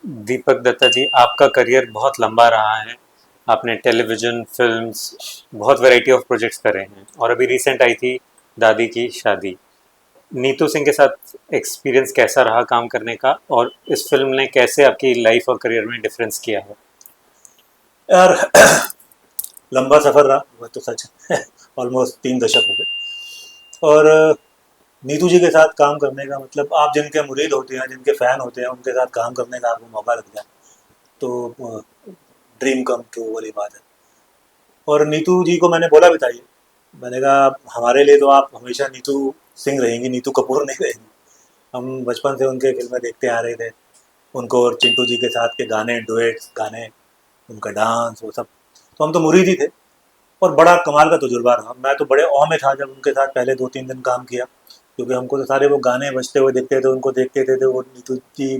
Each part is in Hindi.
दीपक दत्ता जी, आपका करियर बहुत लंबा रहा है। आपने टेलीविज़न, फ़िल्म्स, बहुत वैरायटी ऑफ प्रोजेक्ट्स करे हैं और अभी रिसेंट आई थी दादी की शादी। नीतू सिंह के साथ एक्सपीरियंस कैसा रहा काम करने का, और इस फ़िल्म ने कैसे आपकी लाइफ और करियर में डिफरेंस किया है? यार लंबा सफ़र रहा, वो तो सच है। ऑलमोस्ट 3 दशक हो गए। और नीतू जी के साथ काम करने का मतलब, आप जिनके मुरीद होते हैं, जिनके फ़ैन होते हैं, उनके साथ काम करने का आपको मौका लग जाए तो ड्रीम कम ट्रू वाली बात है। और नीतू जी को मैंने बोला भी था ये, मैंने कहा हमारे लिए तो आप हमेशा नीतू सिंह रहेंगी, नीतू कपूर नहीं रहेंगी। हम बचपन से उनके फिल्में देखते आ रहे थे, उनको और चिंटू जी के साथ के गाने, डुएट्स गाने, उनका डांस, वो सब। तो हम तो मुरीद ही थे। और बड़ा कमाल का तजुर्बा रहा। मैं तो बड़े औ में था जब उनके साथ पहले 2-3 दिन काम किया, क्योंकि हमको तो सारे वो गाने बजते हुए दिखते थे, उनको देखते थे तो वो नीतू जी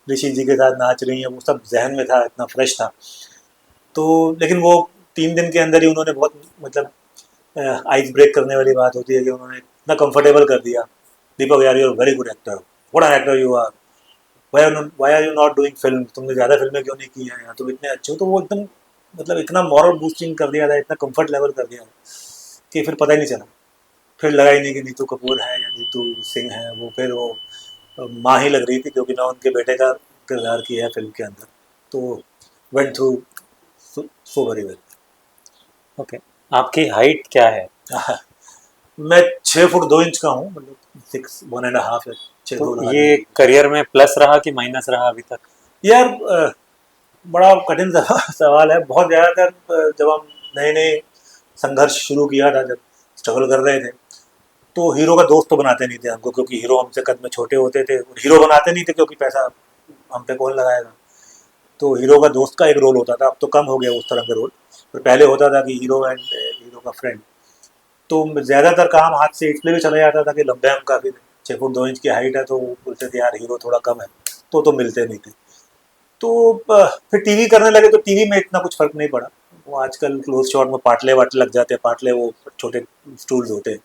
ऋषि जी के साथ नाच रही हैं, वो सब जहन में था, इतना फ्रेश था। तो लेकिन वो 3 दिन के अंदर ही उन्होंने बहुत मतलब आइस ब्रेक करने वाली बात होती है कि उन्होंने इतना कंफर्टेबल कर दिया। दीपक यार, you are very good actor, what an actor you are, why are you not doing film, तुमने ज़्यादा फिल्में क्यों नहीं की हैं यार, तुम इतने अच्छे हो। तो वो एकदम मतलब इतना मॉरल बूस्टिंग कर दिया था, इतना कंफर्ट लेवल कर दिया कि फिर पता ही नहीं चला। फिर लगा ही नहीं कि नीतू कपूर है या नीतू सिंह है। वो फिर वो माँ ही लग रही थी, क्योंकि मैं उनके बेटे का किरदार किया है फिल्म के अंदर। तो went through so very well. Okay, आपकी हाइट क्या है? मैं 6 फुट 2 इंच का हूँ, मतलब 6 1 1/2 है, छः तो दो लगा ये लीजिए। करियर में प्लस रहा कि माइनस रहा अभी तक? यार बड़ा कठिन सवाल है। बहुत ज़्यादातर जब हम नए नए संघर्ष शुरू किया था, जब स्ट्रगल कर रहे थे, तो हीरो का दोस्त तो बनाते नहीं थे हमको, क्योंकि हीरो हमसे कद में छोटे होते थे। और हीरो बनाते नहीं थे क्योंकि पैसा हम पे कौन लगाएगा। तो हीरो का दोस्त का एक रोल होता था, अब तो कम हो गया उस तरह के रोल। पर पहले होता था कि हीरो एंड हीरो का फ्रेंड। तो ज़्यादातर काम हाथ से इसलिए भी चला जाता था कि लंबे हम काफ़ी थे, 6 फुट 2 इंच की हाइट है, तो वो बोलते थे यार हीरो थोड़ा कम है, तो मिलते नहीं थे। तो फिर टीवी करने लगे तो टीवी में इतना कुछ फ़र्क नहीं पड़ा। वो आजकल क्लोज शॉट में पाटले वाटले लग जाते हैं, पाटले वो छोटे स्टूल्स होते हैं,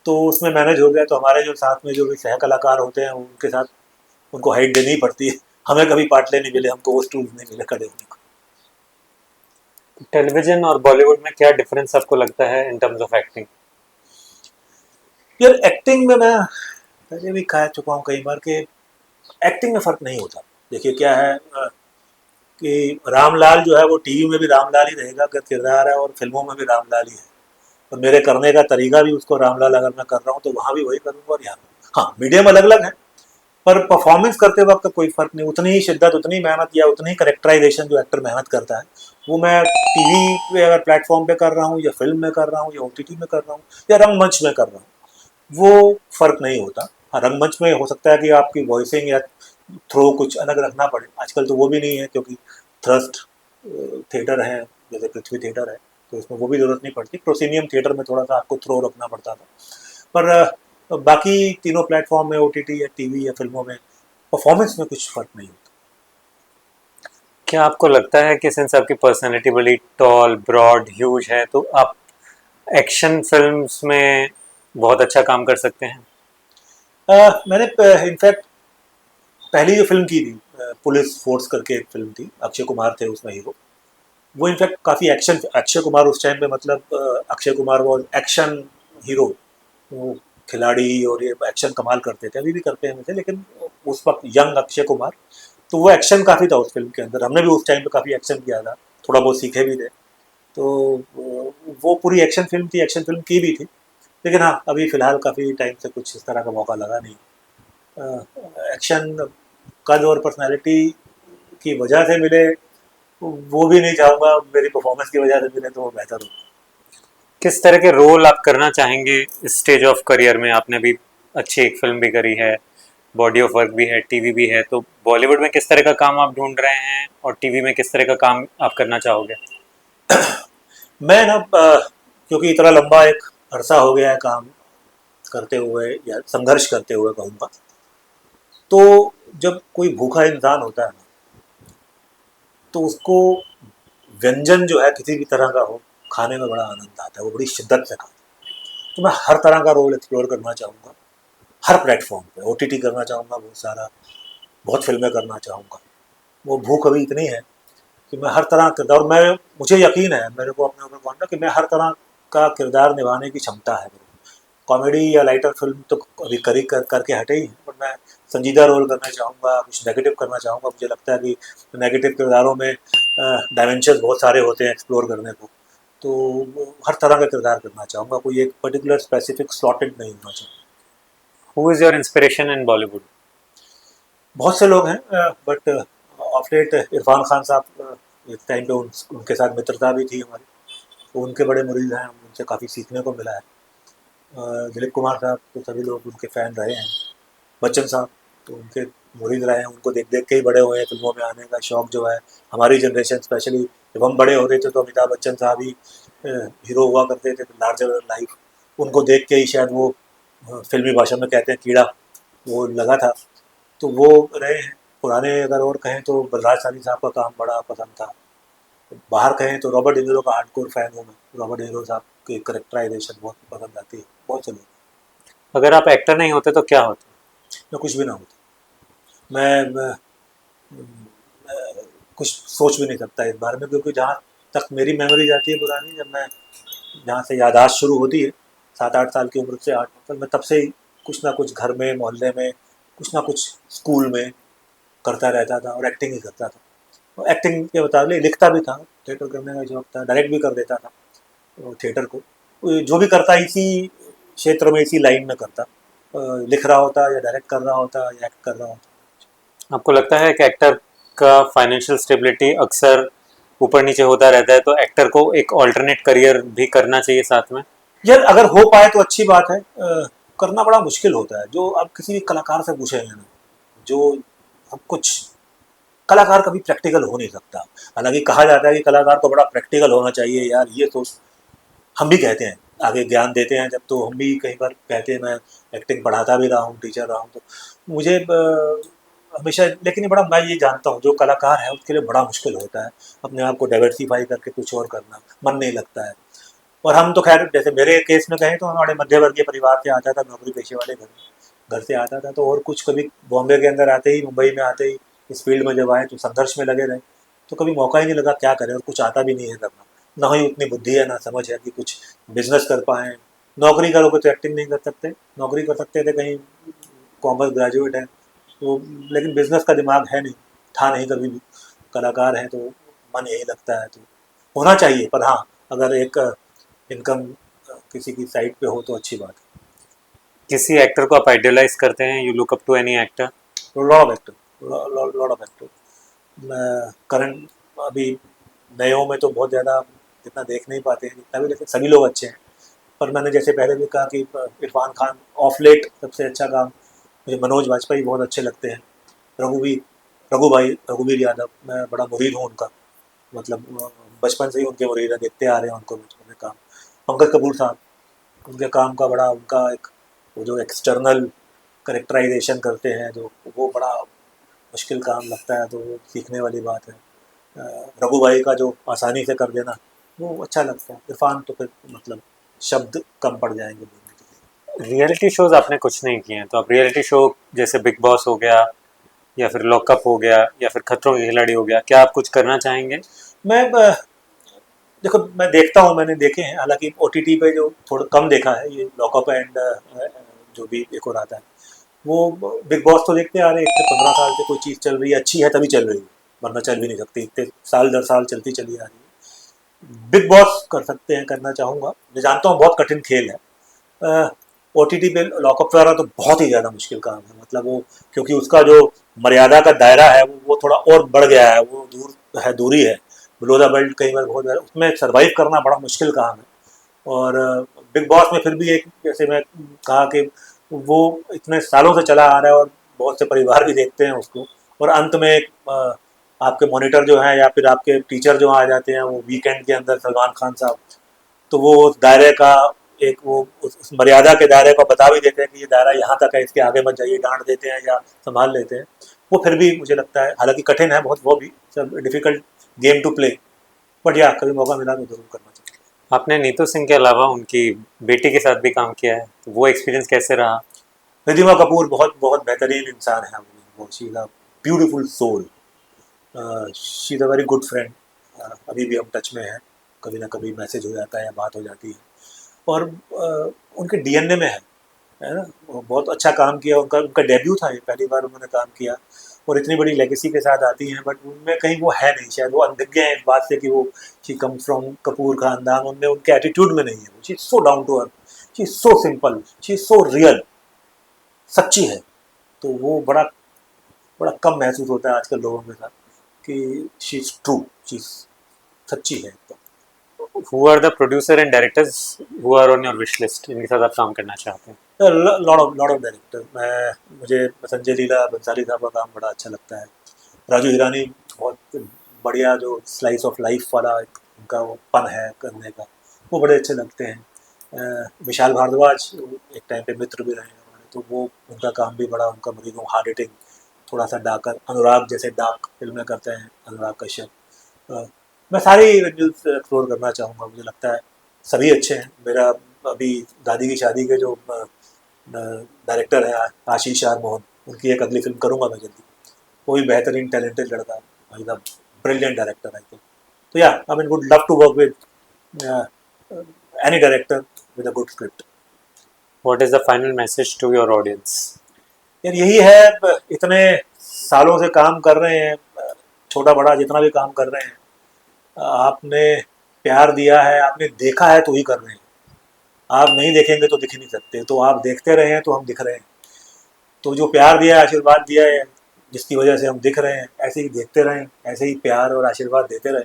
तो उसमें मैनेज हो गया। तो हमारे जो साथ में जो भी सह कलाकार होते हैं, उनके साथ उनको हाइट देनी ही पड़ती है। हमें कभी पाटले नहीं मिले, हमको वो स्टूल्स नहीं मिले खड़े होने को। टेलीविज़न और बॉलीवुड में क्या डिफरेंस आपको लगता है इन टर्म्स ऑफ एक्टिंग? यार एक्टिंग में मैं पहले भी कह चुका हूँ कई बार कि एक्टिंग में फ़र्क नहीं होता। देखिए क्या है कि रामलाल जो है वो टीवी में भी रामलाल ही रहेगा अगर किरदार है, और फिल्मों में भी रामलाल ही है। और मेरे करने का तरीका भी उसको रामलाल अगर मैं कर रहा हूँ तो वहाँ भी वही करूँगा, और यहाँ हाँ मीडियम अलग अलग है, पर परफॉर्मेंस करते वक्त कोई फ़र्क नहीं। उतनी ही शिद्दत, उतनी मेहनत या उतनी ही करेक्टराइजेशन जो एक्टर मेहनत करता है, वो मैं टीवी पे अगर प्लेटफॉर्म पे कर रहा हूँ, या फिल्म में कर रहा हूँ, या ओटीटी में कर रहा हूँ, या रंगमंच में कर रहा हूँ, वो फ़र्क नहीं होता। हाँ, रंगमंच में हो सकता है कि आपकी वॉइसिंग या थ्रो कुछ अलग रखना पड़े। आजकल तो वो भी नहीं है, क्योंकि थ्रस्ट थिएटर है, जैसे पृथ्वी थिएटर है, तो इसमें वो भी ज़रूरत नहीं पड़ती। प्रोसीनियम थिएटर में थोड़ा सा आपको थ्रो रखना पड़ता था। पर बाकी तीनों प्लेटफॉर्म में, ओटीटी या टीवी या फिल्मों में, परफॉर्मेंस में कुछ फ़र्क नहीं होता। क्या आपको लगता है कि सिंस आपकी पर्सनैलिटी बड़ी टॉल, ब्रॉड, ह्यूज है, तो आप एक्शन फिल्म्स में बहुत अच्छा काम कर सकते हैं? मैंने इनफैक्ट पहली जो फिल्म की थी, पुलिस फोर्स करके एक फिल्म थी, अक्षय कुमार थे उसमें हीरो। वो इनफैक्ट काफ़ी एक्शन, अक्षय कुमार उस टाइम पे मतलब अक्षय कुमार वो एक्शन हीरो, वो खिलाड़ी, और ये एक्शन कमाल करते थे, अभी भी करते हैं वैसे, लेकिन उस वक्त यंग अक्षय कुमार, तो वो एक्शन काफ़ी था उस फिल्म के अंदर। हमने भी उस टाइम पे काफ़ी एक्शन किया था, थोड़ा बहुत सीखे भी थे। तो वो पूरी एक्शन फिल्म थी, एक्शन फिल्म की भी थी। लेकिन हाँ, अभी फ़िलहाल काफ़ी टाइम से कुछ इस तरह का मौका लगा नहीं। एक्शन कद और पर्सनैलिटी की वजह से मिले, वो भी नहीं चाहूँगा मेरी परफॉर्मेंस की वजह से मिले, तो वो बेहतर हो। किस तरह के रोल आप करना चाहेंगे इस स्टेज ऑफ करियर में? आपने अभी अच्छी एक फिल्म भी करी है, बॉडी ऑफ वर्क भी है, टीवी भी है, तो बॉलीवुड में किस तरह का काम आप ढूंढ रहे हैं और टीवी में किस तरह का काम आप करना चाहोगे? मैं ना क्योंकि इतना लंबा एक अरसा हो गया है काम करते हुए, या संघर्ष करते हुए कहूँगा, तो जब कोई भूखा इंसान होता है ना, तो उसको व्यंजन जो है किसी भी तरह का हो, खाने में बड़ा आनंद आता है, वो बड़ी शिद्दत से खाता है। तो मैं हर तरह का रोल एक्सप्लोर करना चाहूँगा, हर प्लेटफॉर्म पे ओटीटी करना चाहूँगा बहुत सारा, बहुत फिल्में करना चाहूँगा। वो भूख अभी इतनी है कि मैं हर तरह का, और मैं, मुझे यकीन है, मेरे को अपने ऊपर कॉन्फिडेंस कि मैं हर तरह का किरदार निभाने की क्षमता है मेरे को। कॉमेडी या लाइटर फिल्म तो अभी करके हटे ही हैं, पर मैं संजीदा रोल करना चाहूँगा, कुछ नेगेटिव करना चाहूँगा। मुझे लगता है कि नेगेटिव किरदारों में डायमेंशन बहुत सारे होते हैं एक्सप्लोर करने को। तो हर तरह का किरदार करना चाहूँगा, कोई एक पर्टिकुलर स्पेसिफिक स्लॉटेड नहीं होना चाहिए। Who is your inspiration in Bollywood? बहुत से लोग हैं, but of late Irfan Khan साहब, एक टाइम पे उनके साथ मित्रता भी थी हमारी, तो उनके बड़े मुरीद हैं, उनसे काफ़ी सीखने को मिला है। दिलीप कुमार साहब तो सभी लोग उनके फ़ैन रहे हैं। बच्चन साहब तो उनके मुरीद रहे हैं, उनको देख देख के ही बड़े हुए हैं। फिल्मों में आने का शौक़ जो है, हमारी जनरेशन स्पेशली जब हम बड़े हो रहे थे तो अमिताभ बच्चन साहब ही हीरो हुआ करते थे, लार्जर देन लाइफ। उनको देख के ही शायद वो फिल्मी भाषा में कहते हैं कीड़ा, वो लगा था। तो वो रहे हैं। पुराने अगर और कहें तो बलराज साहनी साहब का काम बड़ा पसंद था। बाहर कहें तो रॉबर्ट de नीरो का हार्डकोर फ़ैन हूँ मैं। रॉबर्ट de नीरो साहब की कैरेक्टराइजेशन बहुत पसंद आती है, बहुत से लोग। अगर आप एक्टर नहीं होते तो क्या होते? मैं कुछ भी ना होता। मैं कुछ सोच भी नहीं सकता इस बारे में, क्योंकि जहाँ तक मेरी मेमोरी जाती है पुरानी, जब मैं, जहाँ से याददाश्त शुरू होती है, 7-8 साल की उम्र से, 8-9 साल, मैं तब से ही कुछ ना कुछ घर में, मोहल्ले में, कुछ ना कुछ स्कूल में करता रहता था और एक्टिंग ही करता था। और एक्टिंग के मुताबिक लिखता भी था, थिएटर करने का शौक था, डायरेक्ट भी कर देता था थिएटर को। जो भी करता इसी क्षेत्र में, इसी लाइन में करता। लिख रहा होता या डायरेक्ट कर रहा होता या एक्ट कर रहा होता। आपको लगता है कि एक्टर का फाइनेंशियल स्टेबिलिटी अक्सर ऊपर नीचे होता रहता है, तो एक्टर को एक ऑल्टरनेट करियर भी करना चाहिए साथ में? यार अगर हो पाए तो अच्छी बात है। करना बड़ा मुश्किल होता है। जो आप किसी भी कलाकार से पूछेंगे ना, जो सब कुछ, कलाकार कभी प्रैक्टिकल हो नहीं सकता। हालांकि कहा जाता है कि कलाकार को बड़ा प्रैक्टिकल होना चाहिए। यार ये तो हम भी कहते हैं, आगे ज्ञान देते हैं जब, तो हम भी कई बार कहते हैं, मैं एक्टिंग पढ़ाता भी रहा हूँ, टीचर रहा हूँ, तो मुझे हमेशा, लेकिन ये बड़ा, मैं ये जानता हूँ जो कलाकार है उसके लिए बड़ा मुश्किल होता है अपने आप को डाइवर्सिफाई करके कुछ और करना, मन नहीं लगता है। और हम तो खैर, जैसे मेरे केस में कहें तो हमारे मध्यवर्गीय परिवार से आता था, नौकरी पेशे वाले घर से आता था, तो और कुछ, कभी बॉम्बे के अंदर आते ही, मुंबई में आते ही इस फील्ड में जब आए तो संघर्ष में लगे रहे, तो कभी मौका ही नहीं लगा क्या करें, और कुछ आता भी नहीं है करना, ना ही उतनी बुद्धि है ना समझ है कि कुछ बिजनेस कर पाएँ। नौकरी करोगे तो एक्टिंग नहीं कर सकते, नौकरी कर सकते थे कहीं, कॉमर्स ग्रेजुएट हैं तो, लेकिन बिजनेस का दिमाग है नहीं, था नहीं कभी भी। कलाकार हैं तो मन यही लगता है, तो होना चाहिए, पर हाँ, अगर एक इनकम किसी की साइड पे हो तो अच्छी बात है। किसी एक्टर को आप आइडियलाइज करते हैं? You look up to any actor? Lot of actor, lot of actor. मैं करंट, अभी नयों में तो बहुत ज़्यादा जितना देख नहीं पाते हैं जितना भी, लेकिन सभी लोग अच्छे हैं। पर मैंने जैसे पहले भी कहा कि इरफान खान ऑफ लेट सबसे अच्छा काम, मुझे मनोज वाजपेयी बहुत अच्छे लगते हैं। रघुवीर रघुवीर यादव, मैं बड़ा मुरीद हूँ उनका, मतलब बचपन से ही उनके मुरीद हैं, देखते आ रहे हैं उनको बचपन में काम। पंकज कपूर साहब, उनके काम का बड़ा, उनका एक वो जो एक्सटर्नल करेक्टराइजेशन करते हैं जो, वो बड़ा मुश्किल काम लगता है, तो वो सीखने वाली बात है। रघु भाई का जो आसानी से कर देना, वो अच्छा लगता है। इरफान तो फिर मतलब शब्द कम पड़ जाएंगे बोलने के लिए। रियलिटी शोज आपने कुछ नहीं किए हैं, तो आप रियलिटी शो जैसे बिग बॉस हो गया, या फिर लॉकअप हो गया, या फिर खतरों के खिलाड़ी हो गया, क्या आप कुछ करना चाहेंगे? मैं देखो, मैं देखता हूँ, मैंने देखे हैं, हालांकि OTT पे जो थोड़ा कम देखा है, ये लॉकअप एंड जो भी एक और आता है, वो बिग बॉस तो देखते आ रहे हैं, इतने 15 साल से कोई चीज़ चल रही है, अच्छी है तभी चल रही है, वरना चल भी नहीं सकती, इतने साल दर साल चलती चली आ रही है। बिग बॉस कर सकते हैं, करना चाहूँगा। मैं जानता हूँ बहुत कठिन खेल है। OTT पे लॉकअप वगैरह तो बहुत ही ज़्यादा मुश्किल काम है, मतलब वो, क्योंकि उसका जो मर्यादा का दायरा है वो थोड़ा और बढ़ गया है, वो दूरी है, बिलो द बेल्ट कई बार बहुत ज़्यादा, उसमें सर्वाइव करना बड़ा मुश्किल काम है। और बिग बॉस में फिर भी एक, जैसे मैं कहा कि वो इतने सालों से चला आ रहा है और बहुत से परिवार भी देखते हैं उसको, और अंत में एक आपके मॉनिटर जो हैं या फिर आपके टीचर जो आ जाते हैं वो वीकेंड के अंदर, सलमान खान साहब, तो वो उस दायरे का एक, वो उस मर्यादा के दायरे को बता भी देते हैं कि ये दायरा यहाँ तक है, इसके आगे मत जाइए, डांट देते हैं या संभाल लेते हैं। वो फिर भी मुझे लगता है, हालांकि कठिन है बहुत, वो भी सब difficult game to play, but या कभी मौका मिला तो जरूर करना चाहिए। आपने नीतू सिंह के अलावा उनकी बेटी के साथ भी काम किया है, तो वो एक्सपीरियंस कैसे रहा? रिधिमा कपूर बहुत बहुत बेहतरीन इंसान है, वो she is a beautiful soul. She is a very good friend. अभी भी हम टच में हैं, कभी ना कभी मैसेज हो जाता है या बात हो जाती है। और उनके डीएनए में है ना, वो बहुत अच्छा काम किया। उनका उनका डेब्यू था, ये पहली बार उन्होंने काम किया और इतनी बड़ी लेगेसी के साथ आती हैं, बट उनमें कहीं वो है नहीं, शायद वो अनभिज्ञ है इस बात से कि वो शी कम्स फ्रॉम कपूर खानदान। उनमें उनके एटीट्यूड में नहीं है, she is so down to earth, she is so simple, she is so real, सच्ची है। तो वो बड़ा बड़ा कम महसूस होता है आजकल लोगों के साथ कि शी इज ट्रू, शी सच्ची है एकदम। Who are the producer and directors who are on your wish list, इनके साथ आप काम करना चाहते हैं? लॉट ऑफ डायरेक्टर, मुझे संजय लीला बंसाली साहब का काम बड़ा अच्छा लगता है। राजू हिरानी बहुत बढ़िया, जो स्लाइस ऑफ लाइफ वाला एक उनका वो पन है करने का, वो बड़े अच्छे लगते हैं। विशाल भारद्वाज एक टाइम पे मित्र भी रहे हैं हमारे, तो वो उनका काम भी बड़ा, उनका बड़ी हार्ड हिटिंग, थोड़ा सा डार्कर, अनुराग जैसे डार्क फिल्में करते हैं अनुराग कश्यप। मैं सारी वेन्यूज एक्सप्लोर करना चाहूँगा, मुझे लगता है सभी अच्छे हैं। मेरा अभी दादी की शादी के जो डायरेक्टर है आशीष आर मोहन, उनकी एक अगली फिल्म करूँगा मैं जल्दी। वो भी बेहतरीन टैलेंटेड लड़का है, एकदम ब्रिलियंट डायरेक्टर आई थिंक। तो या I mean would love to work with any director with a good script. What is the final message to your audience? यार यही है, इतने सालों से काम कर रहे हैं, छोटा बड़ा जितना भी काम कर रहे हैं, आपने प्यार दिया है, आपने देखा है तो ही कर रहे हैं। आप नहीं देखेंगे तो दिख ही नहीं सकते, तो आप देखते रहे हैं तो हम दिख रहे हैं। तो जो प्यार दिया है, आशीर्वाद दिया है, जिसकी वजह से हम दिख रहे हैं, ऐसे ही देखते रहें, ऐसे ही प्यार और आशीर्वाद देते रहें,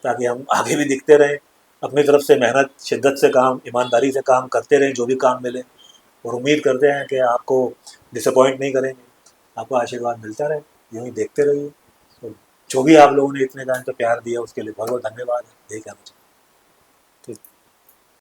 ताकि हम आगे भी दिखते रहें। अपनी तरफ से मेहनत, शिद्दत से काम, ईमानदारी से काम करते रहें जो भी काम मिले, और उम्मीद करते हैं कि आपको डिसअपॉइंट नहीं करेंगे, आपको आशीर्वाद मिलता रहे, यूँ ही देखते रहिए। तो जो भी आप लोगों ने इतने टाइम तक प्यार दिया उसके लिए बहुत बहुत धन्यवाद है, यही कहना चाहिए।